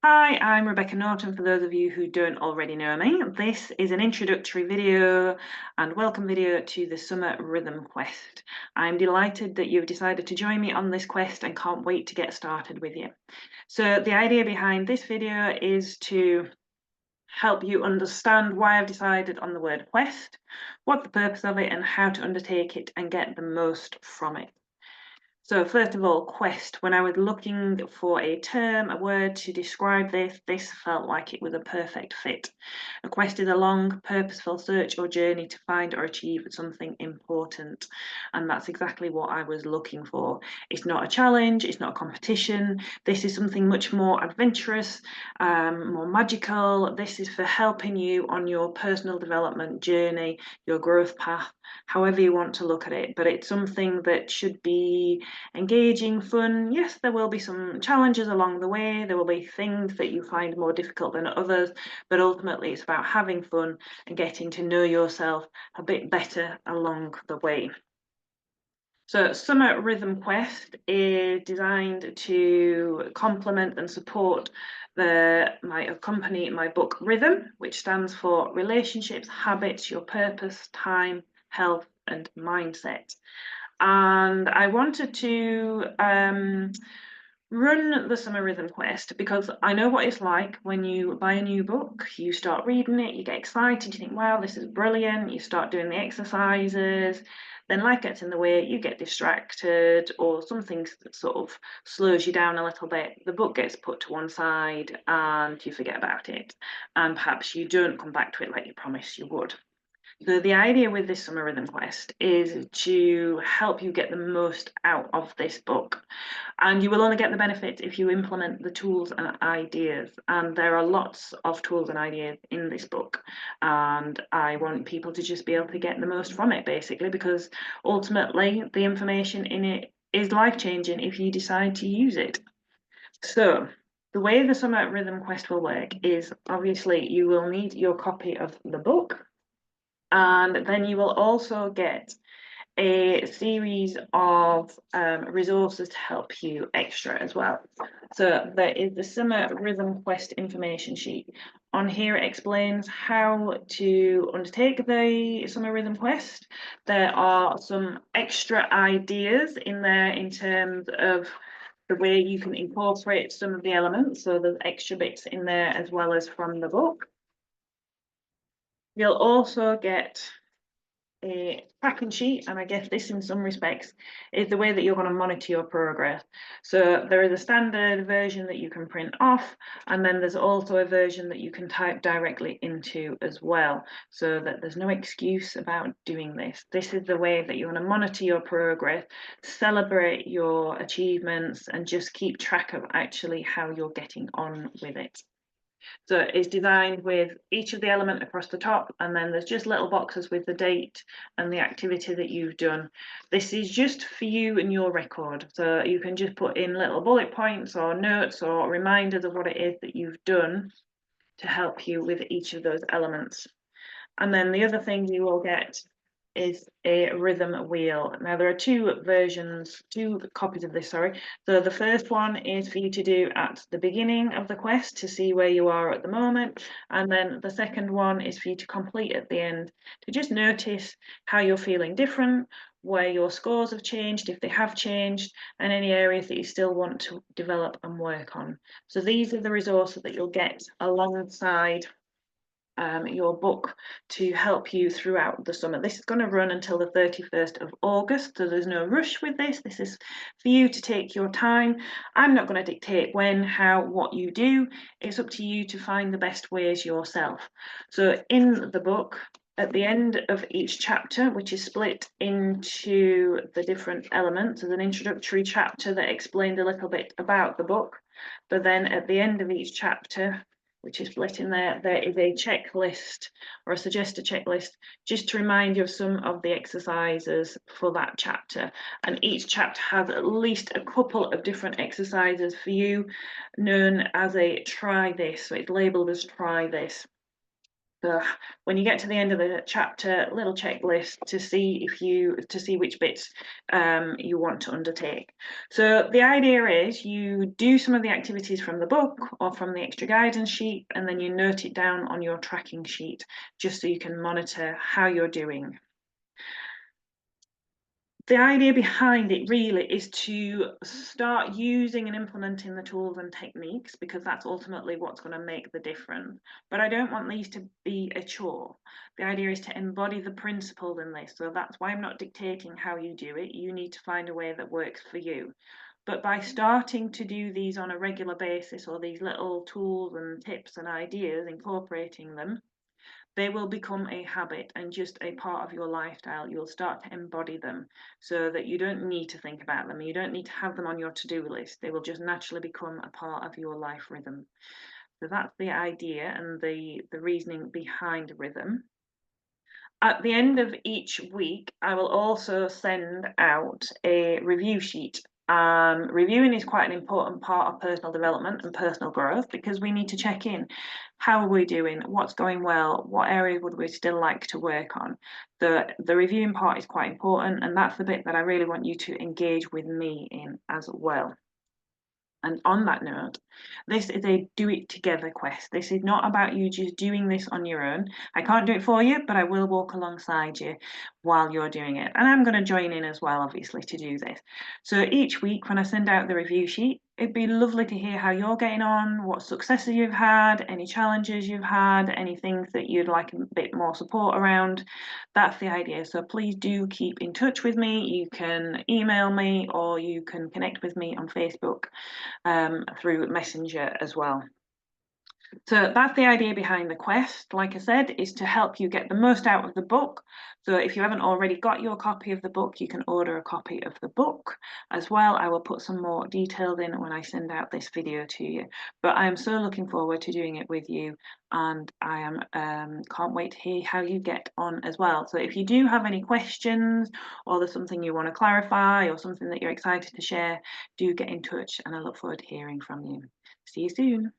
Hi, I'm Rebecca Norton, for those of you who don't already know me. This is an introductory video and welcome video to the Summer Rhythm Quest. I'm delighted that you've decided to join me on this quest and can't wait to get started with you. So the idea behind this video is to help you understand why I've decided on the word quest, what the purpose of it and how to undertake it and get the most from it. So first of all, quest. When I was looking for a term, a word to describe this felt like it was a perfect fit. A quest is a long, purposeful search or journey to find or achieve something important. And that's exactly what I was looking for. It's not a challenge, it's not a competition. This is something much more adventurous, more magical. This is for helping you on your personal development journey, your growth path, however you want to look at it. But it's something that should be engaging, fun. Yes, there will be some challenges along the way. There will be things that you find more difficult than others, but ultimately it's about having fun and getting to know yourself a bit better along the way. So Summer Rhythm Quest is designed to complement and support my book Rhythm, which stands for Relationships, Habits, Your Purpose, Time, Health and Mindset. And I wanted to run the Summer Rhythm Quest because I know what it's like when you buy a new book, you start reading it, you get excited, you think, wow, this is brilliant, you start doing the exercises, then life gets in the way, you get distracted, or something sort of slows you down a little bit. The book gets put to one side and you forget about it, and perhaps you don't come back to it like you promised you would. So the idea with this Summer Rhythm Quest is to help you get the most out of this book. And you will only get the benefit if you implement the tools and ideas. And there are lots of tools and ideas in this book. And I want people to just be able to get the most from it, basically, because ultimately the information in it is life-changing if you decide to use it. So the way the Summer Rhythm Quest will work is obviously you will need your copy of the book, and then you will also get a series of resources to help you extra as well. So there is the Summer Rhythm Quest information sheet. On here it explains how to undertake the Summer Rhythm Quest. There are some extra ideas in there in terms of the way you can incorporate some of the elements. So there's extra bits in there as well as from the book. You'll also get a tracking sheet, and I guess this in some respects is the way that you're going to monitor your progress. So there is a standard version that you can print off, and then there's also a version that you can type directly into as well, so that there's no excuse about doing this. This is the way that you want to monitor your progress, celebrate your achievements, and just keep track of actually how you're getting on with it. So it's designed with each of the element across the top, and then there's just little boxes with the date and the activity that you've done. This is just for you and your record. So you can just put in little bullet points or notes or reminders of what it is that you've done to help you with each of those elements. And then the other thing you will get is a rhythm wheel. Now there are two copies of this, sorry. So the first one is for you to do at the beginning of the quest to see where you are at the moment. And then the second one is for you to complete at the end to just notice how you're feeling different, where your scores have changed, if they have changed, and any areas that you still want to develop and work on. So these are the resources that you'll get alongside your book to help you throughout the summer. This is going to run until the 31st of August, so there's no rush with this. This is for you to take your time. I'm not going to dictate when, how, what you do. It's up to you to find the best ways yourself. So in the book, at the end of each chapter, which is split into the different elements, there's an introductory chapter that explains a little bit about the book. But then at the end of each chapter, which is split in there, there is a checklist or a suggested checklist just to remind you of some of the exercises for that chapter. And each chapter has at least a couple of different exercises for you, known as a try this. So it's labeled as try this. So when you get to the end of the chapter, little checklist to see which bits you want to undertake. So the idea is you do some of the activities from the book or from the extra guidance sheet, and then you note it down on your tracking sheet just so you can monitor how you're doing. The idea behind it really is to start using and implementing the tools and techniques, because that's ultimately what's going to make the difference. But I don't want these to be a chore. The idea is to embody the principles in this. So that's why I'm not dictating how you do it. You need to find a way that works for you. But by starting to do these on a regular basis, or these little tools and tips and ideas, incorporating them, they will become a habit and just a part of your lifestyle. You'll start to embody them so that you don't need to think about them. You don't need to have them on your to-do list. They will just naturally become a part of your life rhythm. So that's the idea and the reasoning behind rhythm. At the end of each week, I will also send out a review sheet. Reviewing is quite an important part of personal development and personal growth, because we need to check in. How are we doing? What's going well? What areas would we still like to work on? The reviewing part is quite important, and that's the bit that I really want you to engage with me in as well. And on that note, this is a do it together quest. This is not about you just doing this on your own. I can't do it for you, but I will walk alongside you while you're doing it. And I'm going to join in as well, obviously, to do this. So each week when I send out the review sheet, it'd be lovely to hear how you're getting on, what successes you've had, any challenges you've had, any things that you'd like a bit more support around. That's the idea. So please do keep in touch with me. You can email me, or you can connect with me on Facebook through Messenger as well. So that's the idea behind the quest. Like I said, is to help you get the most out of the book. So if you haven't already got your copy of the book, you can order a copy of the book as well. I will put some more details in when I send out this video to you. But I am so looking forward to doing it with you, and I am can't wait to hear how you get on as well. So if you do have any questions, or there's something you want to clarify, or something that you're excited to share, do get in touch, and I look forward to hearing from you. See you soon.